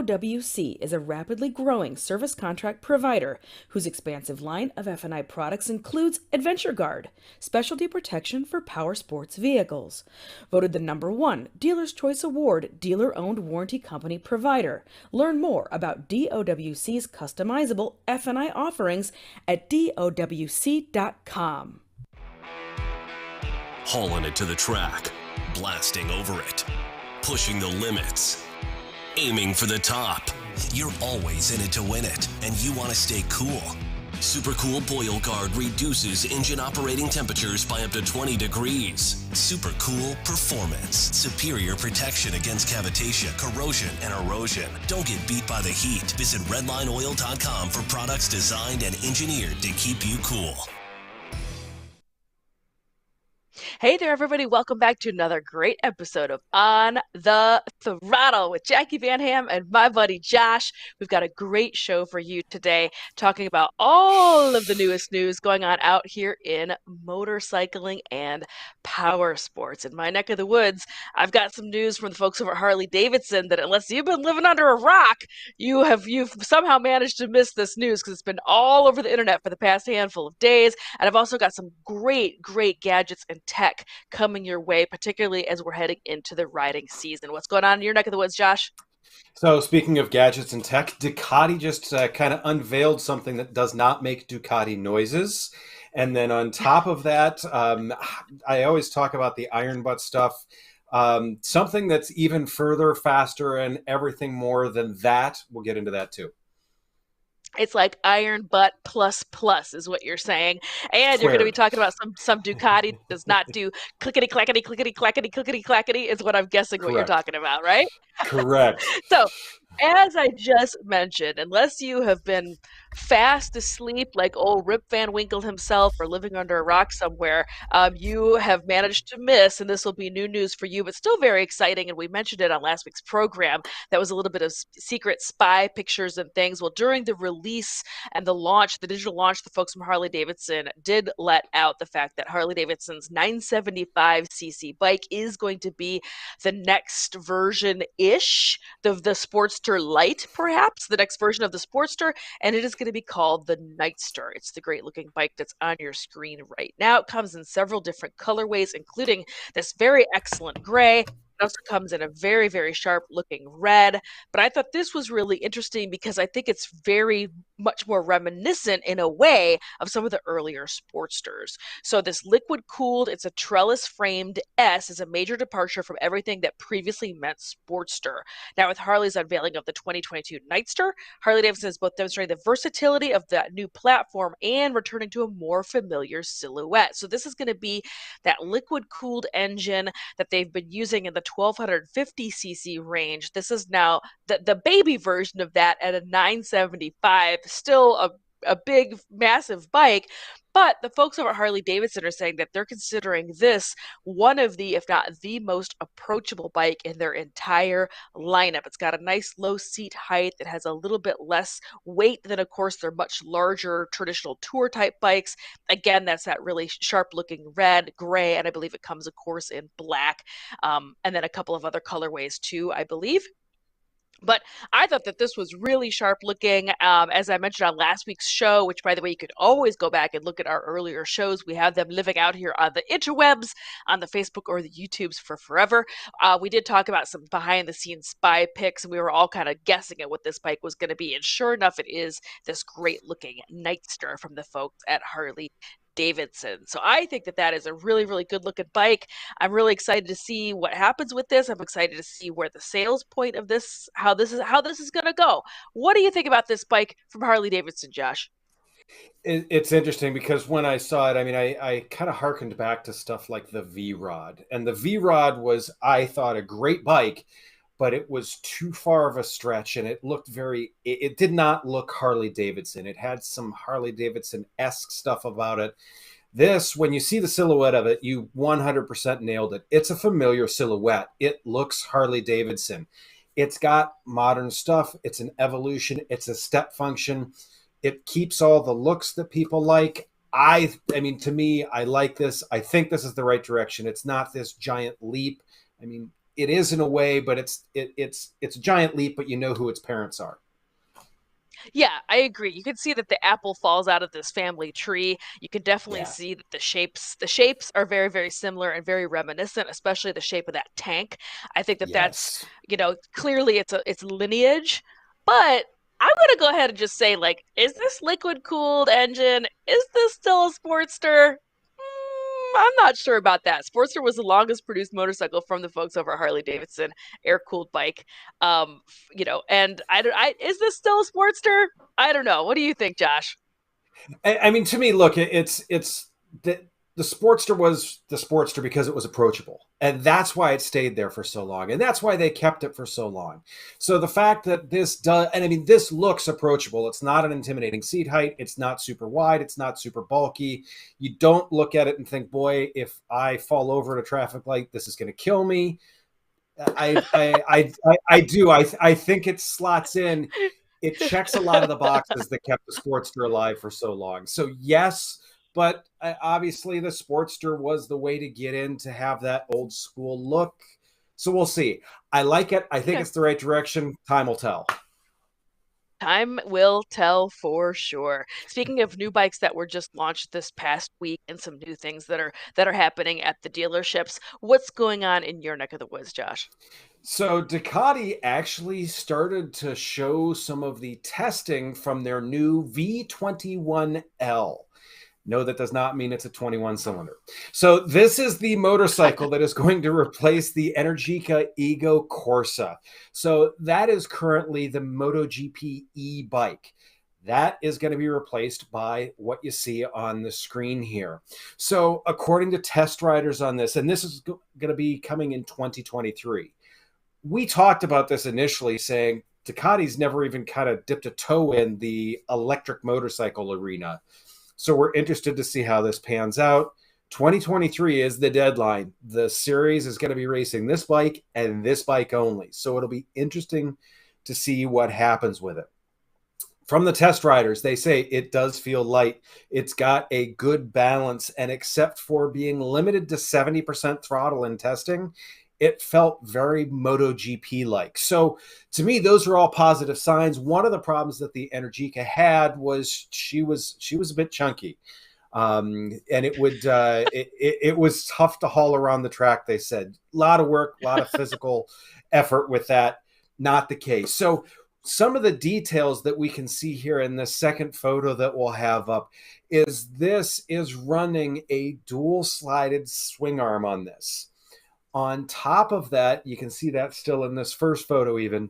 DOWC is a rapidly growing service contract provider whose expansive line of F&I products includes Adventure Guard, specialty protection for power sports vehicles. Voted the #1 Dealer's Choice Award dealer-owned warranty company provider. Learn more about DOWC's customizable F&I offerings at DOWC.com. Hauling it to the track, blasting over it, pushing the limits, aiming for the top. You're always in it to win it, and you want to stay cool. Super Cool Boil Guard reduces engine operating temperatures by up to 20 degrees. Super Cool Performance. Superior protection against cavitation, corrosion, and erosion. Don't get beat by the heat. Visit redlineoil.com for products designed and engineered to keep you cool. Hey there, everybody. Welcome back to another great episode of On the Throttle with Jacqui Van Ham and my buddy Josh. We've got a great show for you today, talking about all of the newest news going on out here in motorcycling and power sports. In my neck of the woods, I've got some news from the folks over at Harley-Davidson that unless you've been living under a rock, you've somehow managed to miss this news because it's been all over the internet for the past handful of days. And I've also got some great gadgets and tech coming your way, particularly as we're heading into the riding season. What's going on in your neck of the woods, Josh? So speaking of gadgets and tech, Ducati just kind of unveiled something that does not make Ducati noises. And then on top of that, I always talk about the iron butt stuff. Something that's even further, faster, and everything more than that. We'll get into that too. It's like iron butt plus is what you're saying. And you're going to be talking about some Ducati that does not do clickety clackety is what I'm guessing. Correct. What you're talking about, right? Correct. So as I just mentioned, unless you have been fast asleep like old Rip Van Winkle himself or living under a rock somewhere, you have managed to miss, and this will be new news for you, but still very exciting. And we mentioned it on last week's program. That was a little bit of secret spy pictures and things. Well, during the release and the launch, the digital launch, the folks from Harley-Davidson did let out the fact that Harley-Davidson's 975cc bike is going to be the next version-ish, the Sportster Light, perhaps, the next version of the Sportster, and it is going to be called the Nightster. It's the great-looking bike that's on your screen right now. It comes in several different colorways, including this very excellent gray. It also comes in a very sharp looking red. But I thought this was really interesting because I think it's very much more reminiscent in a way of some of the earlier Sportsters. So this liquid cooled, it's a trellis framed S, is a major departure from everything that previously meant Sportster. Now with Harley's unveiling of the 2022 Nightster, Harley-Davidson is both demonstrating the versatility of that new platform and returning to a more familiar silhouette. So this is going to be that liquid cooled engine that they've been using in the 1250cc range. This is now the baby version of that at a 975, still a big, massive bike. But the folks over at Harley-Davidson are saying that they're considering this one of the, if not the most approachable bike in their entire lineup. It's got a nice low seat height. It has a little bit less weight than, of course, their much larger traditional tour type bikes. Again, that's that really sharp looking red, gray, and I believe it comes, of course, in black. And then a couple of other colorways too, I believe. But I thought that this was really sharp looking. As I mentioned on last week's show, which, by the way, you could always go back and look at our earlier shows. We have them living out here on the interwebs, on the Facebook or the YouTubes for forever. We did talk about some behind the scenes spy pics, and we were all kind of guessing at what this bike was going to be. And sure enough, it is this great looking Nightster from the folks at Harley-Davidson. So I think that is a really good looking bike. I'm really excited to see what happens with this. I'm excited to see where the sales point of this, how this is going to go. What do you think about this bike from Harley-Davidson, Josh? It's interesting because when I saw it, I mean, I kind of harkened back to stuff like the V-Rod, and the V-Rod was, I thought, a great bike, but it was too far of a stretch, and it looked it did not look Harley-Davidson. It had some Harley-Davidson-esque stuff about it. This, when you see the silhouette of it, you 100% nailed it. It's a familiar silhouette. It looks Harley-Davidson. It's got modern stuff. It's an evolution. It's a step function. It keeps all the looks that people like. I mean, to me, I like this. I think this is the right direction. It's not this giant leap. I mean, it is in a way, but it's a giant leap, but you know who its parents are. Yeah, I agree. You can see that the apple falls out of this family tree. You can definitely Yeah. see that the shapes are very, very similar and very reminiscent, especially the shape of that tank. I think that that's, Yes. clearly it's lineage, but I'm gonna go ahead and just say, like, is this liquid cooled engine? Is this still a Sportster? I'm not sure about that. Sportster was the longest produced motorcycle from the folks over at Harley-Davidson, air-cooled bike. And is this still a Sportster? I don't know. What do you think, Josh? I mean, to me, look, it's the Sportster was the Sportster because it was approachable, and that's why it stayed there for so long, and that's why they kept it for so long. So the fact that this does, and I mean, this looks approachable. It's not an intimidating seat height. It's not super wide. It's not super bulky. You don't look at it and think, boy, if I fall over at a traffic light, this is going to kill me. I do. I think it slots in. It checks a lot of the boxes that kept the Sportster alive for so long. So yes, but obviously the Sportster was the way to get in to have that old school look. So we'll see. I like it. I think it's the right direction. Time will tell. Time will tell for sure. Speaking of new bikes that were just launched this past week and some new things that are happening at the dealerships, what's going on in your neck of the woods, Josh? So Ducati actually started to show some of the testing from their new V21L. No, that does not mean it's a 21 cylinder. So this is the motorcycle that is going to replace the Energica Ego Corsa. So that is currently the MotoGP e-bike. That is going to be replaced by what you see on the screen here. So according to test riders on this, and this is going to be coming in 2023, we talked about this initially saying Ducati's never even kind of dipped a toe in the electric motorcycle arena. So we're interested to see how this pans out. 2023 is the deadline. The series is going to be racing this bike and this bike only. So it'll be interesting to see what happens with it. From the test riders, they say it does feel light. It's got a good balance, and except for being limited to 70% throttle in testing, it felt very MotoGP-like. So to me, those are all positive signs. One of the problems that the Energica had was she was a bit chunky. And it was tough to haul around the track, they said. A lot of work, a lot of physical effort with that. Not the case. So some of the details that we can see here in the second photo that we'll have up is this is running a dual slided swing arm on this. On top of that, you can see that still in this first photo even.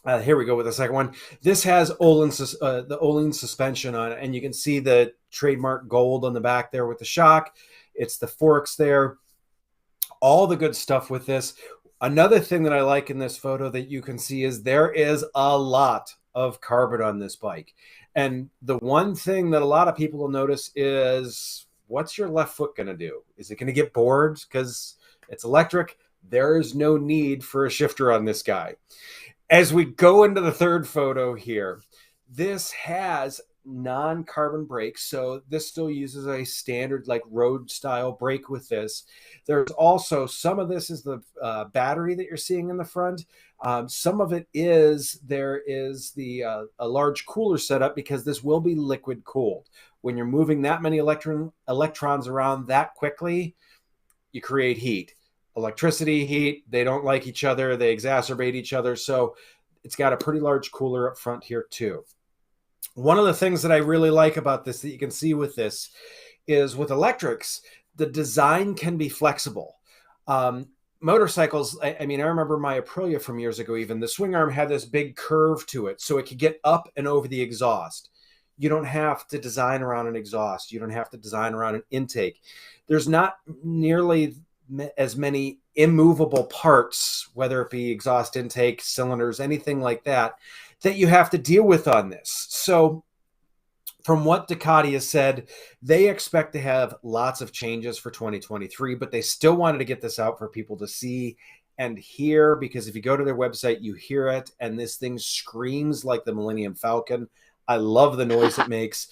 Here we go with the second one. This has the Öhlins suspension on it, and you can see the trademark gold on the back there with the shock. It's the forks there. All the good stuff with this. Another thing that I like in this photo that you can see is there is a lot of carbon on this bike. And the one thing that a lot of people will notice is, what's your left foot going to do? Is it going to get bored because it's electric? There is no need for a shifter on this guy. As we go into the third photo here, this has non-carbon brakes. So this still uses a standard like road style brake with this. There's also some of this is the battery that you're seeing in the front. Some of it is there is a large cooler setup because this will be liquid cooled. When you're moving that many electrons around that quickly, you create heat. Electricity, heat, they don't like each other. They exacerbate each other. So it's got a pretty large cooler up front here too. One of the things that I really like about this that you can see with this is with electrics, the design can be flexible. Motorcycles, I mean, I remember my Aprilia from years ago even, the swing arm had this big curve to it so it could get up and over the exhaust. You don't have to design around an exhaust. You don't have to design around an intake. There's not nearly as many immovable parts, whether it be exhaust intake, cylinders, anything like that, that you have to deal with on this. So from what Ducati has said, they expect to have lots of changes for 2023, but they still wanted to get this out for people to see and hear, because if you go to their website, you hear it, and this thing screams like the Millennium Falcon. I love the noise it makes.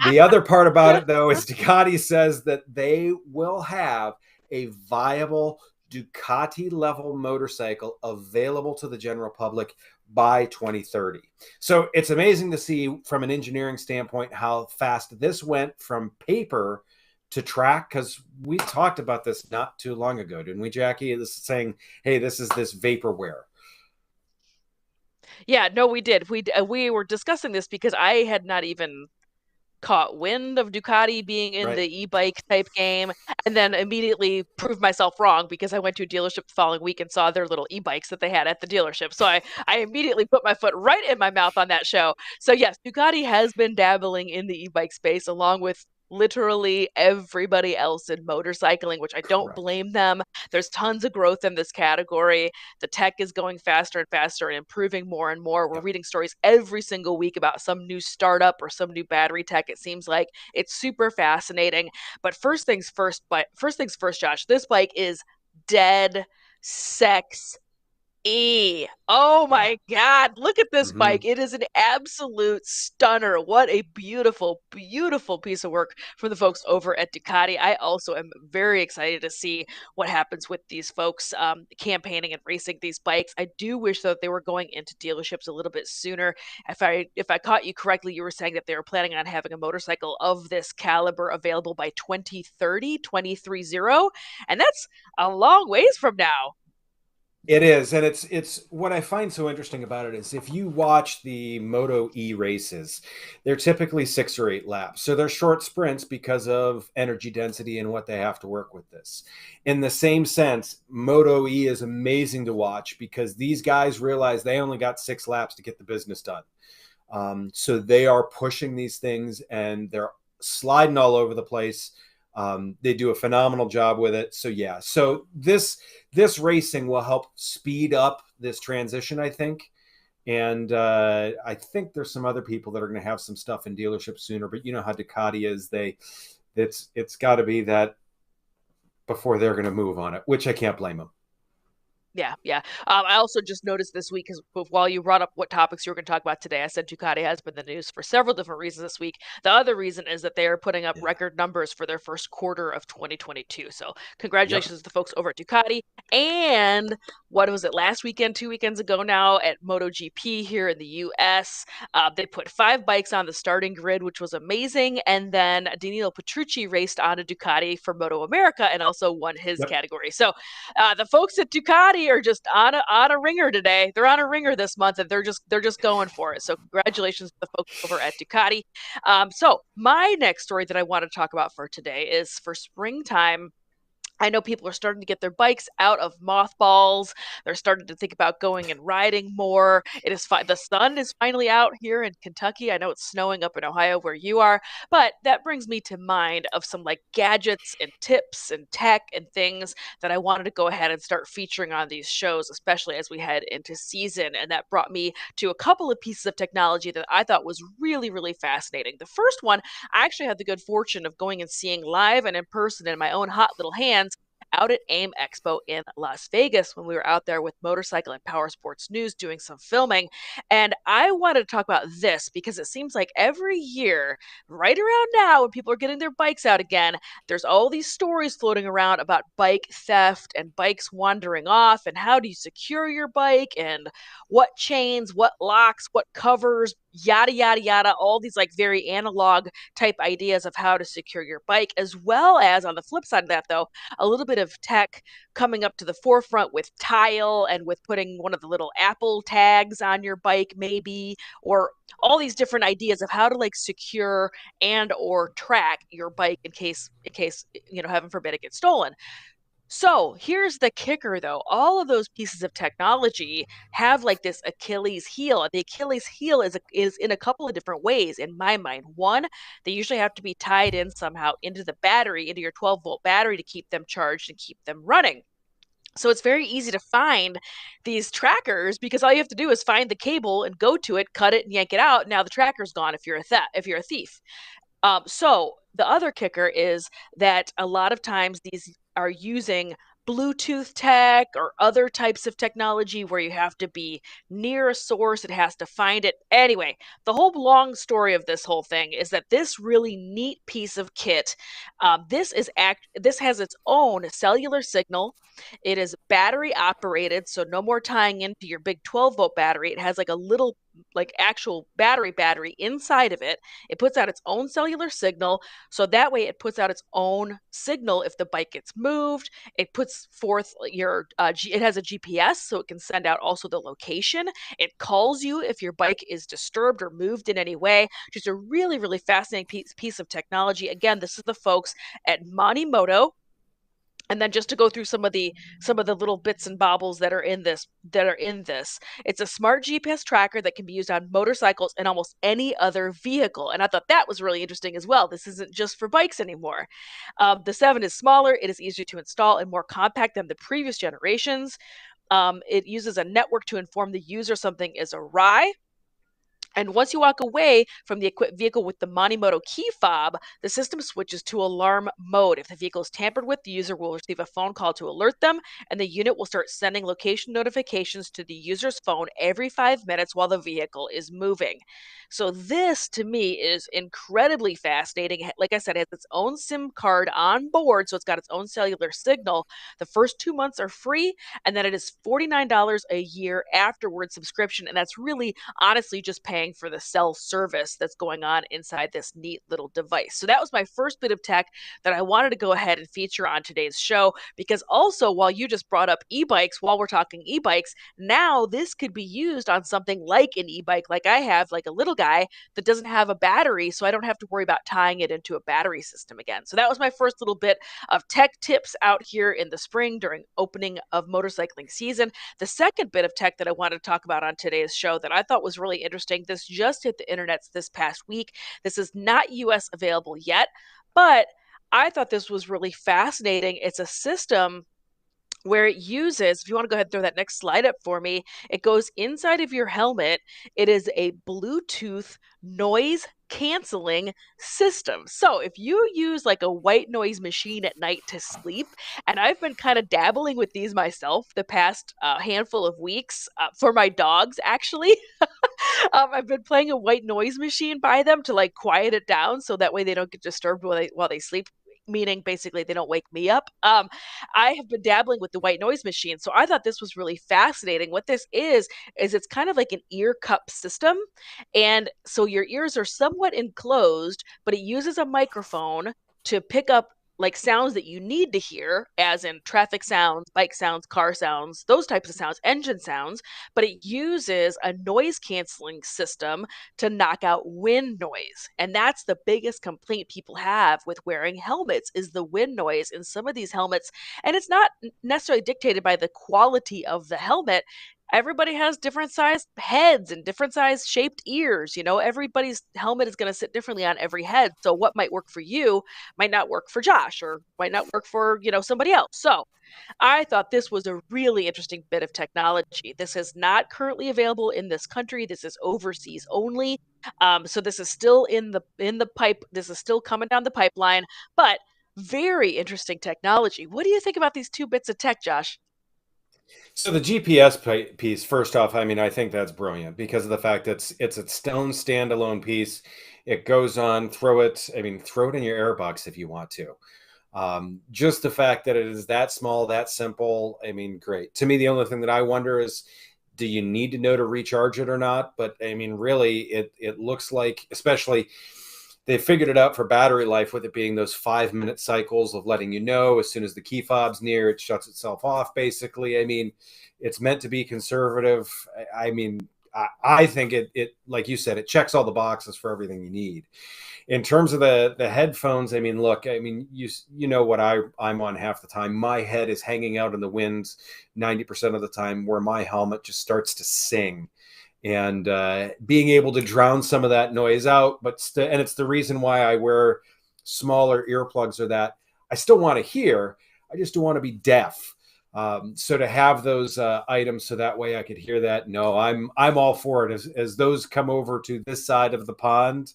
The other part about it, though, is Ducati says that they will have a viable Ducati level motorcycle available to the general public by 2030. So it's amazing to see from an engineering standpoint how fast this went from paper to track, because we talked about this not too long ago, didn't we, Jacqui? This is saying, hey, this is this vaporware. Yeah, no, we did. We were discussing this because I had not even caught wind of Ducati being in Right. the e-bike type game, and then immediately proved myself wrong because I went to a dealership the following week and saw their little e-bikes that they had at the dealership. So I immediately put my foot right in my mouth on that show. So yes, Ducati has been dabbling in the e-bike space along with literally everybody else in motorcycling, which I don't Correct. blame them. There's tons of growth in this category. The tech is going faster and faster and improving more and more. We're Yep. reading stories every single week about some new startup or some new battery tech. It seems like it's super fascinating. But first things first, Josh, this bike is dead sex Oh my God. Look at this Mm-hmm. bike. It is an absolute stunner. What a beautiful, beautiful piece of work from the folks over at Ducati. I also am very excited to see what happens with these folks campaigning and racing these bikes. I do wish that they were going into dealerships a little bit sooner. If I caught you correctly, you were saying that they were planning on having a motorcycle of this caliber available by 2030, 2030, and that's a long ways from now. It is, and it's what I find so interesting about it is if you watch the Moto E races, they're typically 6 or 8 laps. So they're short sprints because of energy density and what they have to work with this. In the same sense, Moto E is amazing to watch because these guys realize they only got 6 laps to get the business done. So they are pushing these things and they're sliding all over the place. They do a phenomenal job with it. So yeah, so this racing will help speed up this transition, I think. And I think there's some other people that are going to have some stuff in dealerships sooner. But you know how Ducati is; it's got to be that before they're going to move on it, which I can't blame them. Yeah, yeah. I also just noticed this week, because while you brought up what topics you were going to talk about today, I said Ducati has been in the news for several different reasons this week. The other reason is that they are putting up Yeah. record numbers for their first quarter of 2022. So Yep. congratulations to the folks over at Ducati. And what was it, last weekend, 2 weekends ago now, at MotoGP here in the US, they put 5 bikes on the starting grid, which was amazing. And then Danilo Petrucci raced on a Ducati for MotoAmerica and also won his Yep. category. So the folks at Ducati are just on a ringer today. They're on a ringer this month, and they're just going for it. So congratulations to the folks over at Ducati. So my next story that I want to talk about for today is for springtime. I know people are starting to get their bikes out of mothballs. They're starting to think about going and riding more. It is the sun is finally out here in Kentucky. I know it's snowing up in Ohio where you are, but that brings me to mind of some like gadgets and tips and tech and things that I wanted to go ahead and start featuring on these shows, especially as we head into season. And that brought me to a couple of pieces of technology that I thought was really, really fascinating. The first one, I actually had the good fortune of going and seeing live and in person in my own hot little hands out at AIM Expo in Las Vegas when we were out there with Motorcycle and Powersports News doing some filming. And I wanted to talk about this because it seems like every year, right around now, when people are getting their bikes out again, there's all these stories floating around about bike theft and bikes wandering off and how do you secure your bike and what chains, what locks, what covers, yada, yada, yada, all these like very analog type ideas of how to secure your bike, as well as on the flip side of that, though, a little bit of tech coming up to the forefront with tile and with putting one of the little Apple tags on your bike, maybe, or all these different ideas of how to like secure and or track your bike in case heaven forbid it gets stolen. So here's the kicker, though. All of those pieces of technology have like this Achilles heel. The Achilles heel is in a couple of different ways, in my mind. One, they usually have to be tied in somehow into the battery, into your 12-volt battery to keep them charged and keep them running. So it's very easy to find these trackers because all you have to do is find the cable and go to it, cut it, and yank it out. Now the tracker's gone if you're a thief. So the other kicker is that a lot of times these are using Bluetooth tech or other types of technology where you have to be near a source, it has to find it. Anyway, the whole long story of this whole thing is that this really neat piece of kit, this has its own cellular signal. It is battery operated, so no more tying into your big 12-volt battery. It has like a little actual battery inside of it. It puts out its own cellular signal, so that way it puts out its own signal if the bike gets moved. It puts forth it has a GPS, so it can send out also the location. It calls you if your bike is disturbed or moved in any way. Just a really, really fascinating piece of technology. Again, this is the folks at Monimoto. And then just to go through some of the little bits and bobbles that are in this, it's a smart GPS tracker that can be used on motorcycles and almost any other vehicle. And I thought that was really interesting as well. This isn't just for bikes anymore. The 7 is smaller, it is easier to install and more compact than the previous generations. It uses a network to inform the user something is awry. And once you walk away from the equipped vehicle with the Monimoto key fob, the system switches to alarm mode. If the vehicle is tampered with, the user will receive a phone call to alert them, and the unit will start sending location notifications to the user's phone every 5 minutes while the vehicle is moving. So this, to me, is incredibly fascinating. Like I said, it has its own SIM card on board, so it's got its own cellular signal. The first 2 months are free, and then it is $49 a year afterward subscription, and that's really honestly just paying for the cell service that's going on inside this neat little device. So that was my first bit of tech that I wanted to go ahead and feature on today's show, because also while you just brought up e-bikes, while we're talking e-bikes, now this could be used on something like an e-bike like I have, like a little guy that doesn't have a battery, so I don't have to worry about tying it into a battery system again. So that was my first little bit of tech tips out here in the spring during opening of motorcycling season. The second bit of tech that I wanted to talk about on today's show that I thought was really interesting, this just hit the internets this past week. This is not US available yet, but I thought this was really fascinating. It's a system where it uses, if you want to go ahead and throw that next slide up for me, it goes inside of your helmet. It is a Bluetooth noise canceling system. So if you use like a white noise machine at night to sleep, and I've been kind of dabbling with these myself the past handful of weeks for my dogs, actually. I've been playing a white noise machine by them to like quiet it down so that way they don't get disturbed while they sleep, meaning basically they don't wake me up. I have been dabbling with the white noise machine, so I thought this was really fascinating. What this is it's kind of like an ear cup system, and so your ears are somewhat enclosed, but it uses a microphone to pick up like sounds that you need to hear, as in traffic sounds, bike sounds, car sounds, those types of sounds, engine sounds, but it uses a noise canceling system to knock out wind noise. And that's the biggest complaint people have with wearing helmets, is the wind noise in some of these helmets. And it's not necessarily dictated by the quality of the helmet. Everybody has different sized heads and different size shaped ears. You know, everybody's helmet is going to sit differently on every head. So what might work for you might not work for Josh, or might not work for, somebody else. So I thought this was a really interesting bit of technology. This is not currently available in this country. This is overseas only. So this is still in the pipe. This is still coming down the pipeline, but very interesting technology. What do you think about these two bits of tech, Josh? So the GPS piece, first off, I mean, I think that's brilliant because of the fact that it's a stone standalone piece. It goes on, throw it in your airbox if you want to. Just the fact that it is that small, that simple, I mean, great. To me, the only thing that I wonder is, do you need to know to recharge it or not? But I mean, really, it looks like, especially they figured it out for battery life with it being those 5-minute cycles of letting you know as soon as the key fob's near, it shuts itself off, basically. I mean, it's meant to be conservative. I mean, I think it, like you said, it checks all the boxes for everything you need. In terms of the headphones, I mean, look, I mean, you know what I'm on half the time. My head is hanging out in the wind 90% of the time, where my helmet just starts to sing. And being able to drown some of that noise out, and it's the reason why I wear smaller earplugs, or that I still want to hear, I just don't want to be deaf. So to have those items, so that way I could hear that, no, I'm all for it. As those come over to this side of the pond,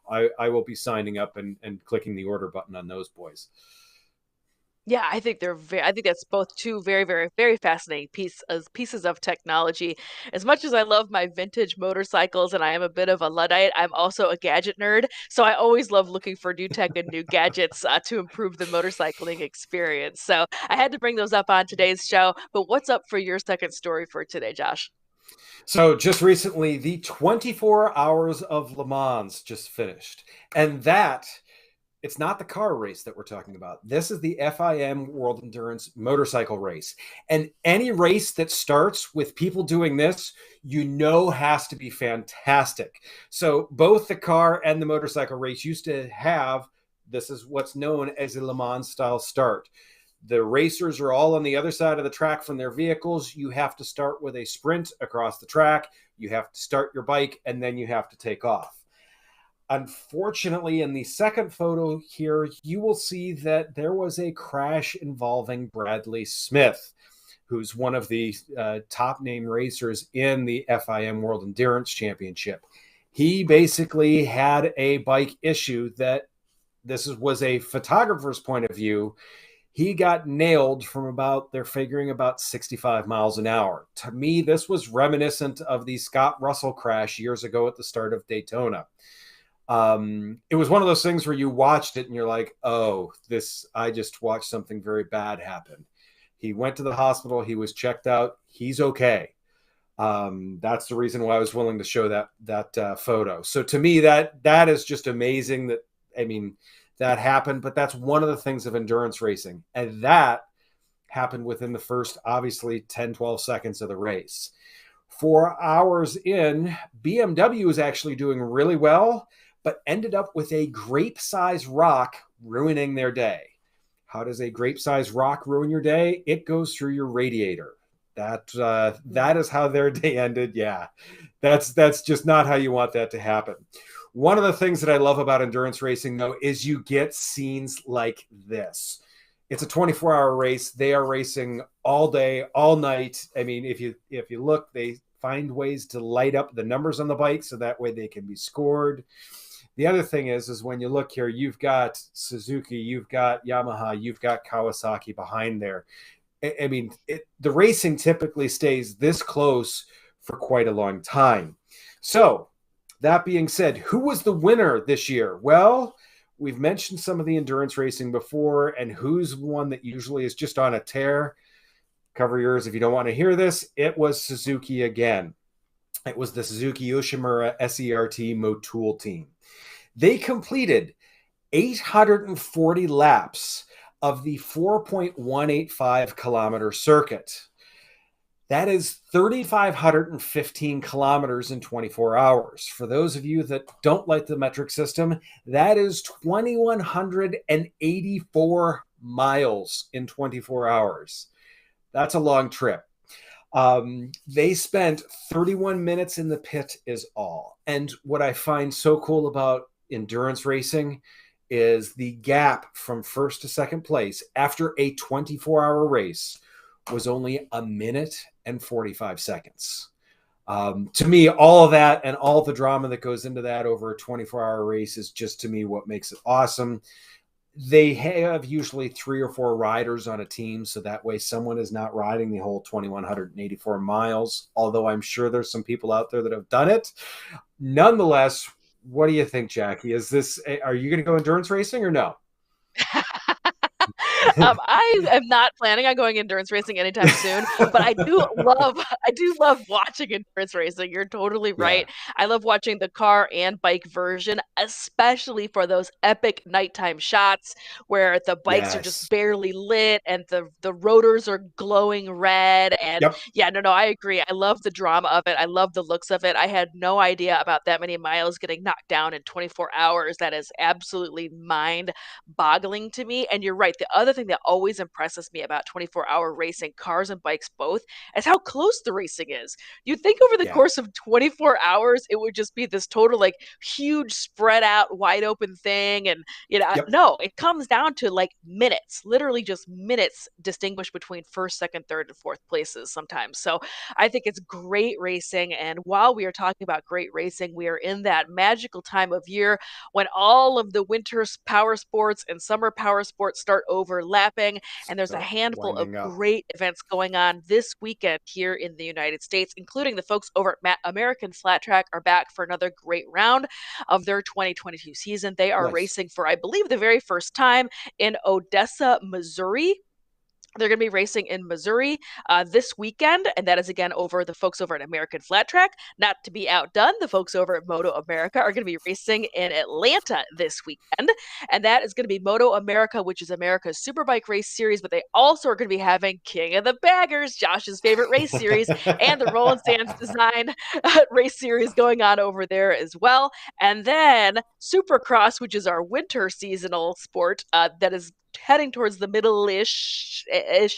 I will be signing up and clicking the order button on those boys. Yeah, I think I think that's both two very, very, very fascinating pieces of technology. As much as I love my vintage motorcycles and I am a bit of a Luddite, I'm also a gadget nerd. So I always love looking for new tech and new gadgets to improve the motorcycling experience. So I had to bring those up on today's show. But what's up for your second story for today, Josh? So just recently, the 24 Hours of Le Mans just finished. And it's not the car race that we're talking about. This is the FIM World Endurance Motorcycle Race. And any race that starts with people doing this, has to be fantastic. So both the car and the motorcycle race used to have, this is what's known as a Le Mans style start. The racers are all on the other side of the track from their vehicles. You have to start with a sprint across the track. You have to start your bike, and then you have to take off. Unfortunately, in the second photo here, you will see that there was a crash involving Bradley Smith, who's one of the top name racers in the FIM World Endurance Championship. He basically had a bike issue that was a photographer's point of view. He got nailed from they're figuring about 65 miles an hour. To me, this was reminiscent of the Scott Russell crash years ago at the start of Daytona. It was one of those things where you watched it and you're like, oh, I just watched something very bad happen. He went to the hospital. He was checked out. He's okay. That's the reason why I was willing to show that photo. So to me, that is just amazing that happened, but that's one of the things of endurance racing. And that happened within the first, obviously, 10, 12 seconds of the race. 4 hours in, BMW is actually doing really well, but ended up with a grape-sized rock ruining their day. How does a grape-sized rock ruin your day? It goes through your radiator. That is how their day ended. Yeah, that's just not how you want that to happen. One of the things that I love about endurance racing, though, is you get scenes like this. It's a 24-hour race. They are racing all day, all night. I mean, if you look, they find ways to light up the numbers on the bike so that way they can be scored. The other thing is when you look here, you've got Suzuki, you've got Yamaha, you've got Kawasaki behind there. I mean, the racing typically stays this close for quite a long time. So that being said, who was the winner this year? Well, we've mentioned some of the endurance racing before, and who's one that usually is just on a tear? Cover yours if you don't want to hear this. It was Suzuki again. It was the Suzuki Yoshimura SERT Motul team. They completed 840 laps of the 4.185 kilometer circuit. That is 3,515 kilometers in 24 hours. For those of you that don't like the metric system, that is 2,184 miles in 24 hours. That's a long trip. They spent 31 minutes in the pit is all. And what I find so cool about endurance racing is the gap from first to second place after a 24-hour race was only a minute and 45 seconds. To me, all of that and all the drama that goes into that over a 24-hour race is just, to me, what makes it awesome. They have usually 3 or 4 riders on a team, so that way someone is not riding the whole 2,184 miles, although I'm sure there's some people out there that have done it. Nonetheless, what do you think, Jacqui? Are you going to go endurance racing or no? I am not planning on going endurance racing anytime soon, but I do love watching endurance racing. You're totally right. Yeah. I love watching the car and bike version, especially for those epic nighttime shots where the bikes are just barely lit and the rotors are glowing red. And Yep. yeah, no, I agree. I love the drama of it. I love the looks of it. I had no idea about that many miles getting knocked down in 24 hours. That is absolutely mind-boggling to me. And you're right. The other thing that always impresses me about 24-hour racing, cars and bikes both, is how close the racing is. You'd think over the course of 24 hours, it would just be this total, like, huge, spread out, wide open thing. And, no, it comes down to like minutes, literally just minutes distinguished between first, second, third, and fourth places sometimes. So I think it's great racing. And while we are talking about great racing, we are in that magical time of year when all of the winter power sports and summer power sports start over overlapping, and there's a So, handful of winding up. great events going on this weekend here in the United States, including the folks over at American Flat Track are back for another great round of their 2022 season. They are Nice. racing for, I believe, the very first time in Odessa, Missouri. They're going to be racing in Missouri this weekend, and that is again over the folks over at American Flat Track. Not to be outdone, the folks over at MotoAmerica are going to be racing in Atlanta this weekend, and that is going to be MotoAmerica, which is America's Superbike race series, but they also are going to be having King of the Baggers, Josh's favorite race series, and the Roland Sands Design race series going on over there as well. And then Supercross, which is our winter seasonal sport that is heading towards the middle-ish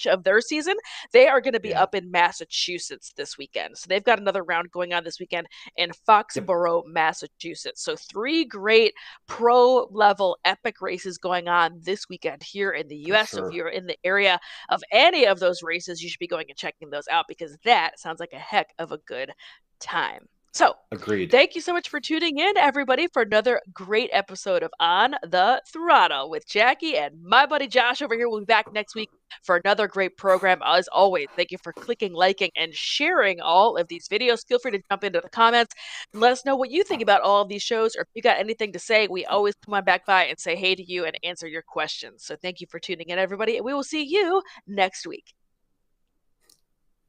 of their season, they are going to be up in Massachusetts this weekend. So they've got another round going on this weekend in Foxborough, Massachusetts. So 3 great pro-level epic races going on this weekend here in the U.S. Sure. So if you're in the area of any of those races, you should be going and checking those out because that sounds like a heck of a good time. So, agreed. Thank you so much for tuning in, everybody, for another great episode of On the Throttle with Jacqui and my buddy Josh over here. We'll be back next week for another great program. As always, thank you for clicking, liking, and sharing all of these videos. Feel free to jump into the comments and let us know what you think about all of these shows, or if you got anything to say. We always come on back by and say hey to you and answer your questions. So thank you for tuning in, everybody, and we will see you next week.